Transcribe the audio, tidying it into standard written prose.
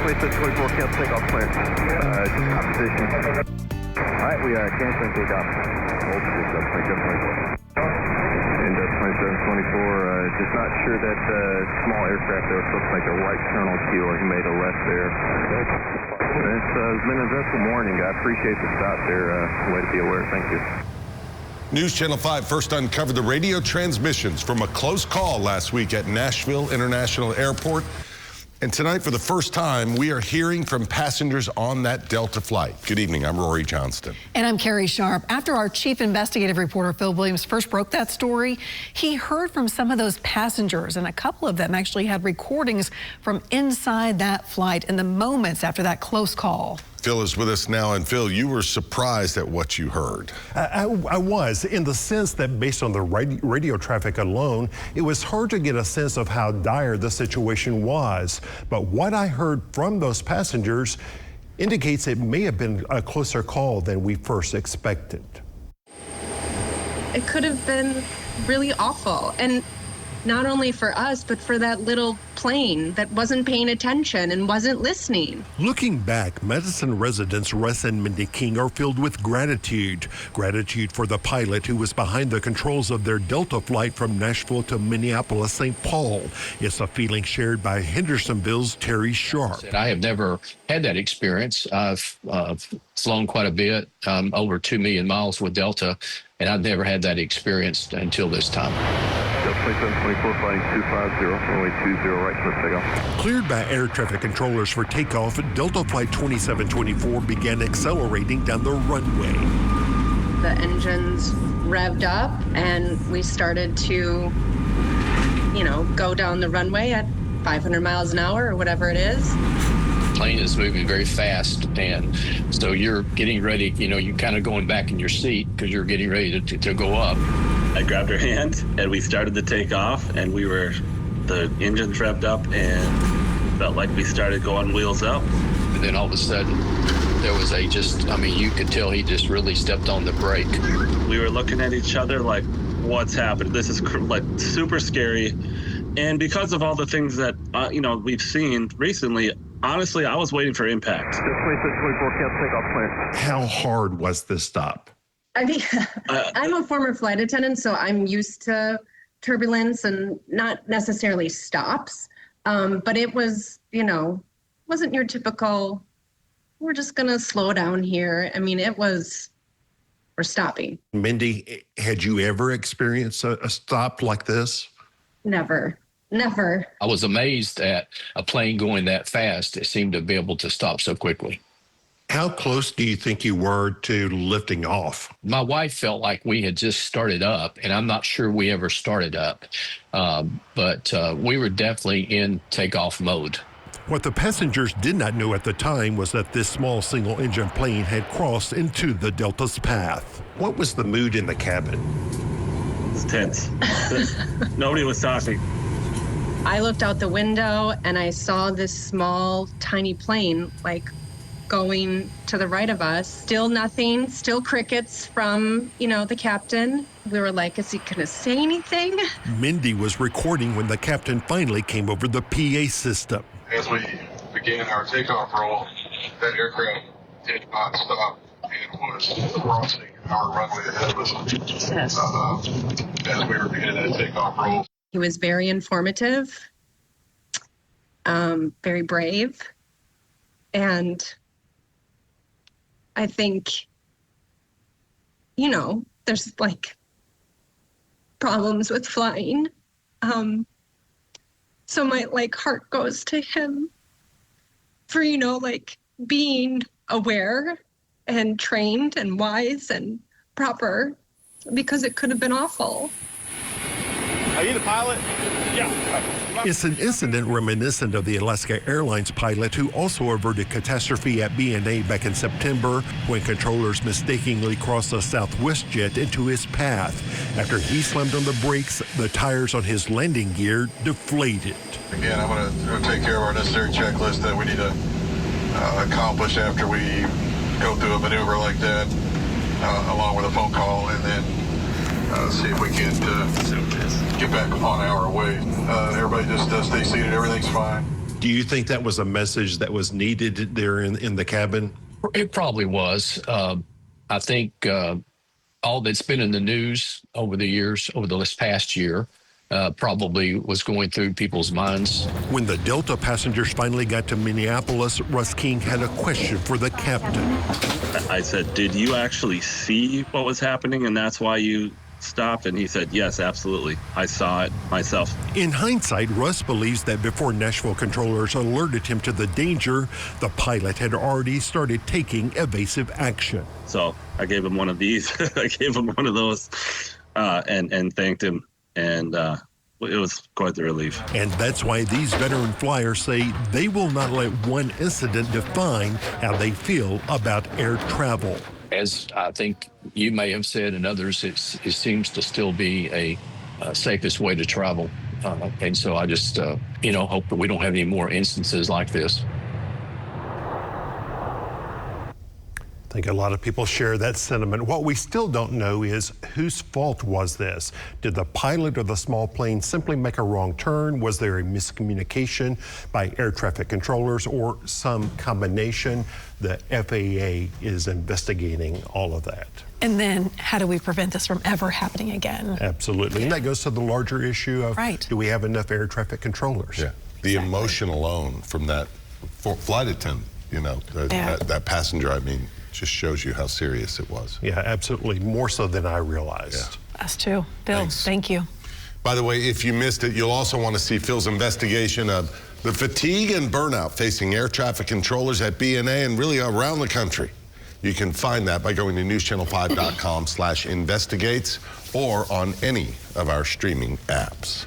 2624, cancel takeoff clear. Position. All right, we are canceling takeoff. Hold position, 2724. And 2724, just not sure that small aircraft there was supposed to make a right turn on keel, or he made a left there. It's been an eventful morning. I appreciate the stop there. Way to be aware. Thank you. News Channel 5 first uncovered the radio transmissions from a close call last week at Nashville International Airport. And tonight, for the first time, we are hearing from passengers on that Delta flight. Good evening. I'm Rory Johnston. And I'm Carrie Sharp. After our chief investigative reporter, Phil Williams, first broke that story, he heard from some of those passengers, and a couple of them actually had recordings from inside that flight in the moments after that close call. Phil is with us now, and Phil, you were surprised at what you heard. I was, in the sense that based on the radio traffic alone, it was hard to get a sense of how dire the situation was. But what I heard from those passengers indicates it may have been a closer call than we first expected. It could have been really awful. And not only for us, but for that little plane that wasn't paying attention and wasn't listening. Looking back, Madison residents Russ and Mindy King are filled with gratitude. Gratitude for the pilot who was behind the controls of their Delta flight from Nashville to Minneapolis, St. Paul. It's a feeling shared by Hendersonville's Terry Sharp. I have never had that experience. I've flown quite a bit, over 2 million miles with Delta, and I've never had that experience until this time. 2724, flying 250, runway 20, right clear takeoff. Cleared by air traffic controllers for takeoff, Delta Flight 2724 began accelerating down the runway. The engines revved up and we started to, go down the runway at 500 miles an hour or whatever it is. The plane is moving very fast, and so you're getting ready, you're kind of going back in your seat because you're getting ready to go up. I grabbed her hand and we started to take off, and the engines revved up and felt like we started going wheels up. And then all of a sudden there was you could tell he just really stepped on the brake. We were looking at each other like, what's happened? This is like super scary. And because of all the things that, we've seen recently, honestly, I was waiting for impact. 2624, cancel takeoff clear. How hard was this stop? I mean, I'm a former flight attendant, so I'm used to turbulence and not necessarily stops. But it was, wasn't your typical, we're just going to slow down here. I mean, we're stopping. Mindy, had you ever experienced a stop like this? Never. I was amazed at a plane going that fast. It seemed to be able to stop so quickly. How close do you think you were to lifting off? My wife felt like we had just started up, and I'm not sure we ever started up, but we were definitely in takeoff mode. What the passengers did not know at the time was that this small single-engine plane had crossed into the Delta's path. What was the mood in the cabin? It was tense. Nobody was talking. I looked out the window and I saw this small, tiny plane, going to the right of us. Still nothing, still crickets from, the captain. We were like, is he gonna say anything? Mindy was recording when the captain finally came over the PA system. As we began our takeoff roll, that aircraft did not stop and was crossing our runway ahead of us. Yes. As we were beginning that takeoff roll. He was very informative, very brave, and I think, there's problems with flying. So my heart goes to him for, being aware and trained and wise and proper, because it could have been awful. Are you the pilot? Yeah. It's an incident reminiscent of the Alaska Airlines pilot who also averted catastrophe at B&A back in September when controllers mistakenly crossed a Southwest jet into his path. After he slammed on the brakes, the tires on his landing gear deflated. Again, I'm going to take care of our necessary checklist that we need to accomplish after we go through a maneuver like that, along with a phone call, and then see if we can get back on our way. Everybody just stay seated. Everything's fine. Do you think that was a message that was needed there in the cabin? It probably was. I think all that's been in the news over the years, over this past year, probably was going through people's minds. When the Delta passengers finally got to Minneapolis, Russ King had a question for the captain. I said, did you actually see what was happening and that's why you stopped? And he said, yes, absolutely. I saw it myself. In hindsight, Russ believes that before Nashville controllers alerted him to the danger, the pilot had already started taking evasive action. So I gave him one of these. I gave him one of those and thanked him. And it was quite the relief. And that's why these veteran flyers say they will not let one incident define how they feel about air travel. As I think you may have said and others, it seems to still be a safest way to travel. And so I just, hope that we don't have any more instances like this. I think a lot of people share that sentiment. What we still don't know is whose fault was this? Did the pilot of the small plane simply make a wrong turn? Was there a miscommunication by air traffic controllers or some combination? The FAA is investigating all of that. And then how do we prevent this from ever happening again? Absolutely. And that goes to the larger issue of do we have enough air traffic controllers? Yeah. The emotion alone from that flight attendant, that passenger, I mean, just shows you how serious it was. Yeah, absolutely. More so than I realized. Yeah. Us too. Bill, thank you. By the way, if you missed it, you'll also want to see Phil's investigation of the fatigue and burnout facing air traffic controllers at BNA and really around the country. You can find that by going to newschannel5.com/investigates or on any of our streaming apps.